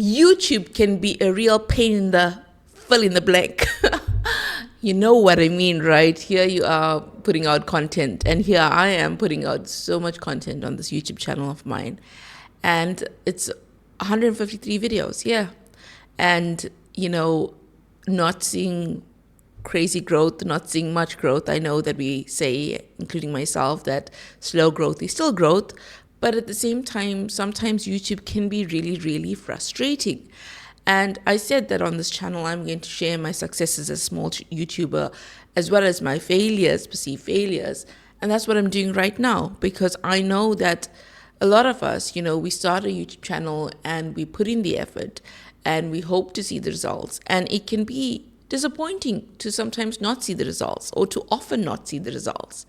YouTube can be a real pain in the fill in the blank. You know what I mean, right? Here you are putting out content, and here I am putting out so much content on this YouTube channel of mine. And it's 153 videos, yeah. And, not seeing crazy growth, not seeing much growth. I know that we say, including myself, that slow growth is still growth. But at the same time, sometimes YouTube can be really, really frustrating. And I said that on this channel, I'm going to share my successes as a small YouTuber, as well as my failures, perceived failures. And that's what I'm doing right now, because I know that a lot of us, we start a YouTube channel and we put in the effort and we hope to see the results. And it can be disappointing to sometimes not see the results, or to often not see the results.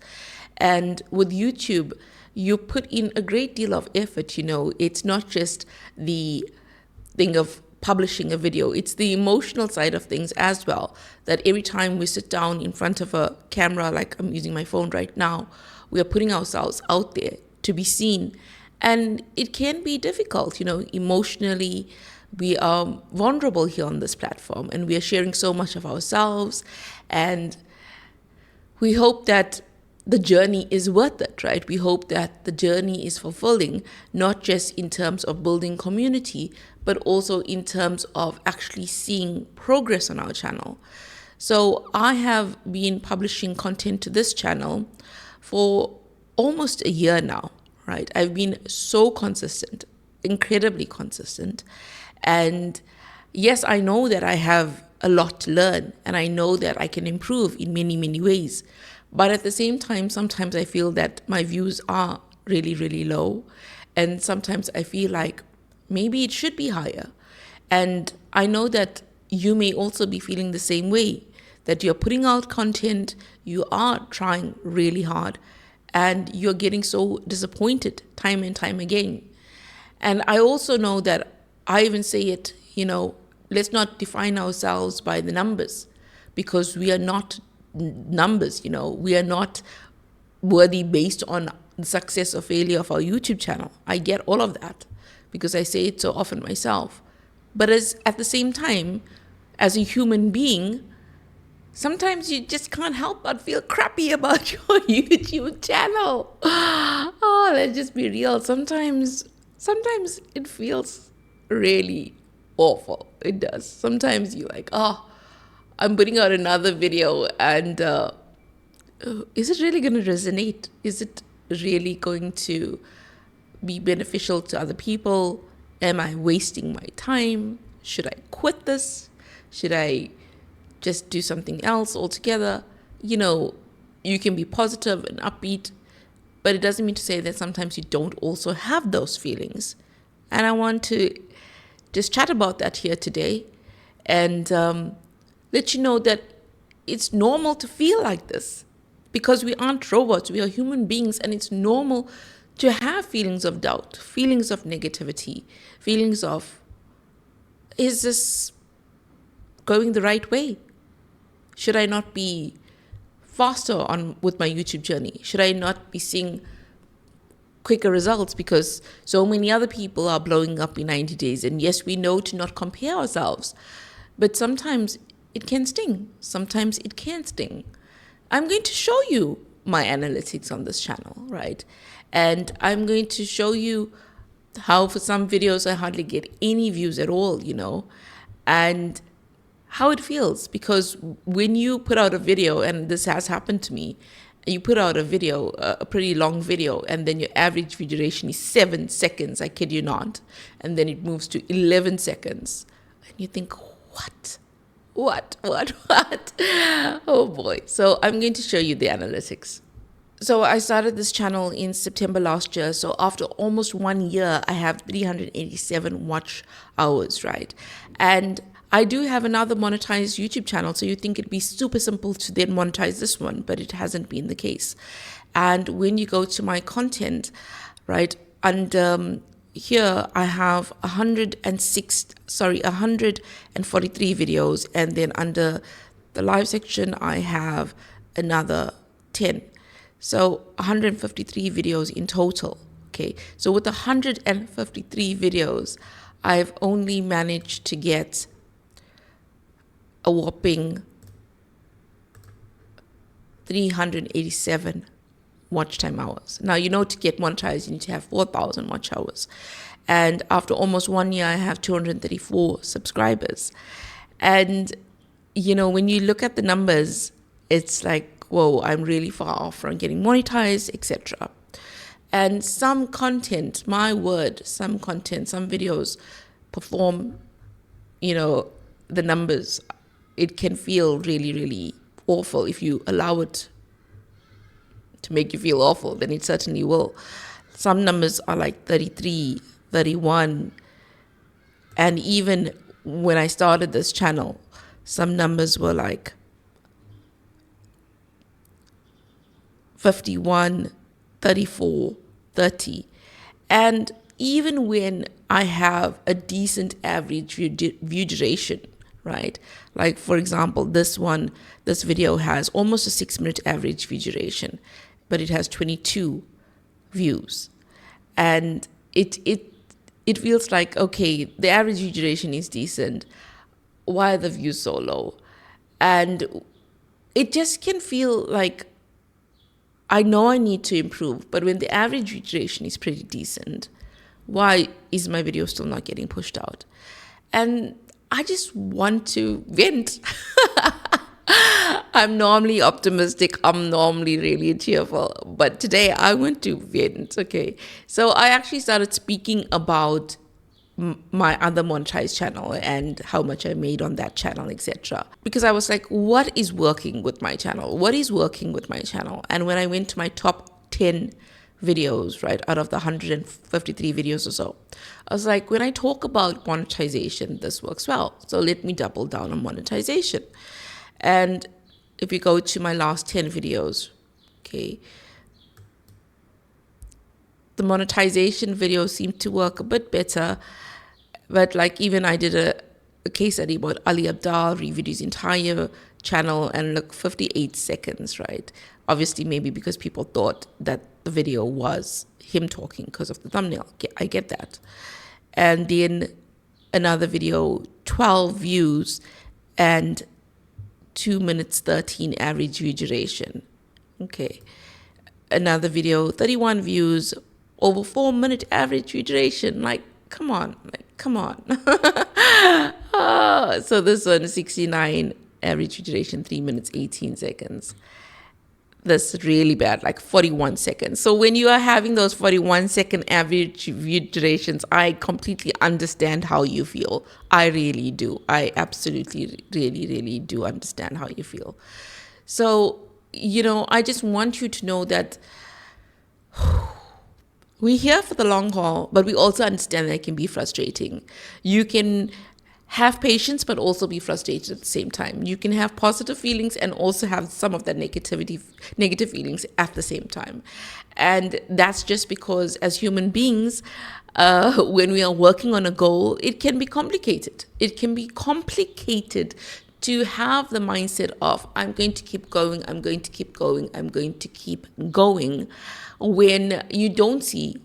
And with YouTube, you put in a great deal of effort. It's not just the thing of publishing a video, it's the emotional side of things as well. That every time we sit down in front of a camera, like I'm using my phone right now, we are putting ourselves out there to be seen. And it can be difficult, emotionally. We are vulnerable here on this platform, and we are sharing so much of ourselves. And we hope that the journey is worth it, right? We hope that the journey is fulfilling, not just in terms of building community, but also in terms of actually seeing progress on our channel. So I have been publishing content to this channel for almost a year now, right? I've been so consistent, incredibly consistent. And yes, I know that I have a lot to learn, and I know that I can improve in many, many ways. But at the same time, sometimes I feel that my views are really, really low. And sometimes I feel like maybe it should be higher. And I know that you may also be feeling the same way, that you're putting out content, you are trying really hard, and you're getting so disappointed time and time again. And I also know that I even say it, let's not define ourselves by the numbers, because we are not numbers. We are not worthy based on the success or failure of our YouTube channel. I get all of that because I say it so often myself. But at the same time, as a human being, sometimes you just can't help but feel crappy about your YouTube channel. Oh, let's just be real. Sometimes it feels really awful. It does. Sometimes you're like, I'm putting out another video, and is it really going to resonate? Is it really going to be beneficial to other people? Am I wasting my time? Should I quit this? Should I just do something else altogether? You can be positive and upbeat, but it doesn't mean to say that sometimes you don't also have those feelings. And I want to just chat about that here today, and let you know that it's normal to feel like this, because we aren't robots, we are human beings, and it's normal to have feelings of doubt, feelings of negativity, feelings of, is this going the right way? Should I not be faster on with my YouTube journey? Should I not be seeing quicker results because so many other people are blowing up in 90 days? And yes, we know to not compare ourselves, but sometimes it can sting. Sometimes it can't sting. I'm going to show you my analytics on this channel, right? And I'm going to show you how for some videos I hardly get any views at all, and how it feels. Because when you put out a video, and this has happened to me, you put out a video, a pretty long video, and then your average view duration is 7 seconds, I kid you not. And then it moves to 11 seconds. And you think, what? Oh boy. So I'm going to show you the analytics. So I started this channel in September last year. So after almost 1 year, I have 387 watch hours, right? And I do have another monetized YouTube channel. So you think it'd be super simple to then monetize this one, but it hasn't been the case. And when you go to my content, right, and here I have 143 videos, and then under the live section I have another 10. So 153 videos in total. Okay, so with 153 videos, I've only managed to get a whopping 387 watch time hours. Now, to get monetized, you need to have 4,000 watch hours. And after almost 1 year, I have 234 subscribers. And, when you look at the numbers, it's like, whoa, I'm really far off from getting monetized, etc. And some content, my word, some videos perform, the numbers. It can feel really, really awful. If you allow it to make you feel awful, then it certainly will. Some numbers are like 33, 31. And even when I started this channel, some numbers were like 51, 34, 30. And even when I have a decent average view duration, right? Like, for example, this video has almost a 6-minute average view duration, but it has 22 views. And it feels like, okay, the average view duration is decent. Why are the views so low? And it just can feel like, I know I need to improve, but when the average view duration is pretty decent, why is my video still not getting pushed out? And I just want to vent. I'm normally optimistic. I'm normally really cheerful. But today I want to vent, okay? So I actually started speaking about my other monetized channel and how much I made on that channel, etc. Because I was like, what is working with my channel? What is working with my channel? And when I went to my top 10 videos, right, out of the 153 videos or so, I was like, when I talk about monetization, this works well. So let me double down on monetization. And if you go to my last 10 videos, okay, the monetization videos seem to work a bit better. But like, even I did a case study about Ali Abdal, reviewed his entire channel, and look, 58 seconds, right? Obviously, maybe because people thought that the video was him talking because of the thumbnail. I get that. And then another video, 12 views and 2 minutes 13 average view duration. Okay. Another video, 31 views, over 4 minute average view duration. Like, come on. So this one, 69 average view duration, 3 minutes 18 seconds. That's really bad, like 41 seconds. So when you are having those 41-second average view durations, I completely understand how you feel. I really do. I absolutely, really, really do understand how you feel. So, I just want you to know that we're here for the long haul, but we also understand that it can be frustrating. You can have patience, but also be frustrated at the same time. You can have positive feelings and also have some of that negative feelings at the same time. And that's just because as human beings, when we are working on a goal, it can be complicated. It can be complicated to have the mindset of, I'm going to keep going, I'm going to keep going, I'm going to keep going, when you don't see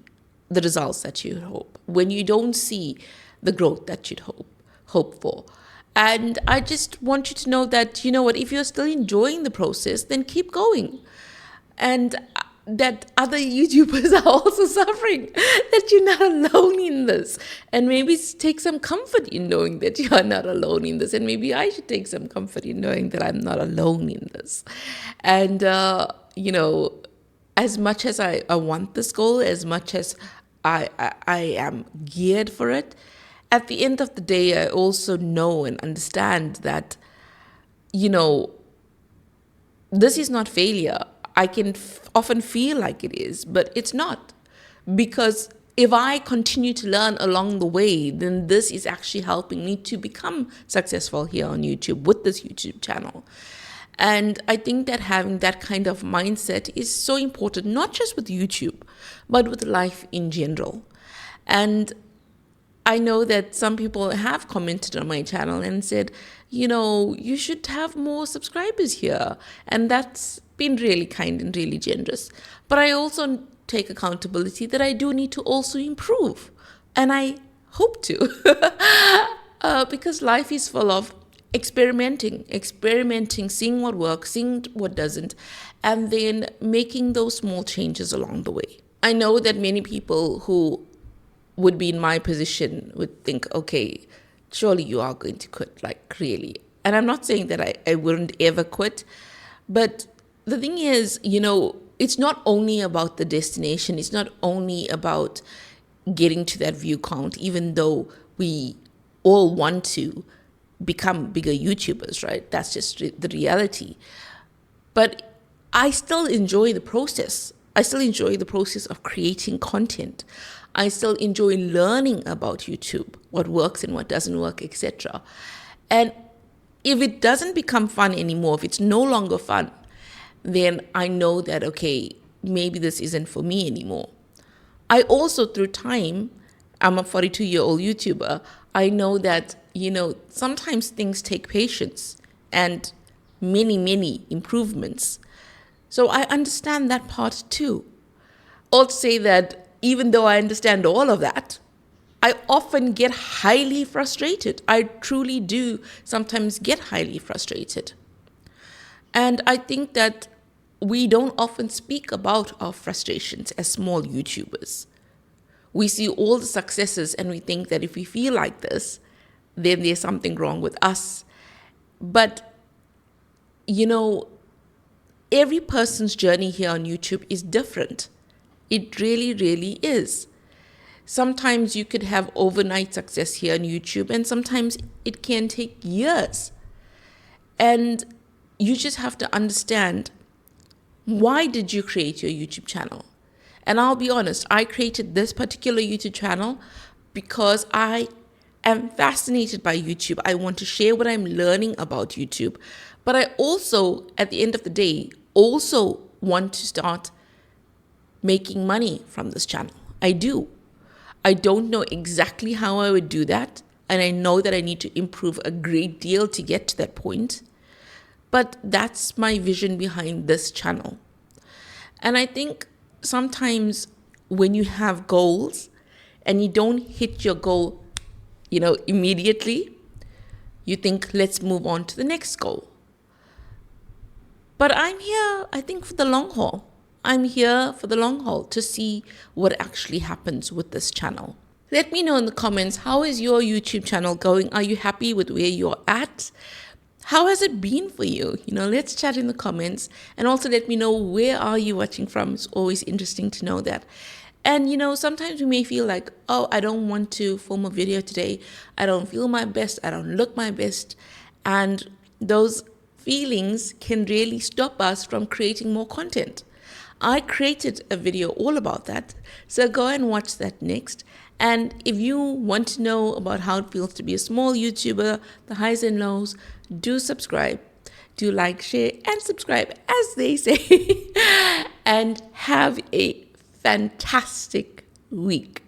the results that you hope, when you don't see the growth that you'd hope for. And I just want you to know that, if you're still enjoying the process, then keep going. And that other YouTubers are also suffering, that you're not alone in this. And maybe take some comfort in knowing that you are not alone in this. And maybe I should take some comfort in knowing that I'm not alone in this. And, as much as I want this goal, as much as I am geared for it, at the end of the day, I also know and understand that, this is not failure. I can often feel like it is, but it's not. Because if I continue to learn along the way, then this is actually helping me to become successful here on YouTube with this YouTube channel. And I think that having that kind of mindset is so important, not just with YouTube, but with life in general. And I know that some people have commented on my channel and said, you should have more subscribers here. And that's been really kind and really generous. But I also take accountability that I do need to also improve. And I hope to. Because life is full of experimenting, seeing what works, seeing what doesn't, and then making those small changes along the way. I know that many people who would be in my position would think, okay, surely you are going to quit, like really. And I'm not saying that I wouldn't ever quit, but the thing is, it's not only about the destination, it's not only about getting to that view count, even though we all want to become bigger YouTubers, right? That's just the reality. But I still enjoy the process. I still enjoy the process of creating content. I still enjoy learning about YouTube, what works and what doesn't work, etc. And if it doesn't become fun anymore, if it's no longer fun, then I know that, okay, maybe this isn't for me anymore. I also, through time, I'm a 42-year-old YouTuber. I know that, sometimes things take patience and many, many improvements. So I understand that part too. I'll say that even though I understand all of that, I often get highly frustrated. I truly do sometimes get highly frustrated. And I think that we don't often speak about our frustrations as small YouTubers. We see all the successes and we think that if we feel like this, then there's something wrong with us. But, every person's journey here on YouTube is different. It really, really is. Sometimes you could have overnight success here on YouTube, and sometimes it can take years. And you just have to understand, why did you create your YouTube channel? And I'll be honest, I created this particular YouTube channel because I am fascinated by YouTube. I want to share what I'm learning about YouTube. But I also, at the end of the day, also want to start making money from this channel. I do. I don't know exactly how I would do that. And I know that I need to improve a great deal to get to that point. But that's my vision behind this channel. And I think sometimes when you have goals and you don't hit your goal, immediately, you think, let's move on to the next goal. But I'm here, I think, for the long haul. I'm here for the long haul to see what actually happens with this channel. Let me know in the comments, how is your YouTube channel going? Are you happy with where you're at? How has it been for you? Let's chat in the comments, and also let me know, where are you watching from? It's always interesting to know that. And, sometimes we may feel like, oh, I don't want to film a video today. I don't feel my best. I don't look my best. And those feelings can really stop us from creating more content. I created a video all about that. So go and watch that next. And if you want to know about how it feels to be a small YouTuber, the highs and lows, do subscribe. Do like, share, and subscribe, as they say. And have a fantastic week.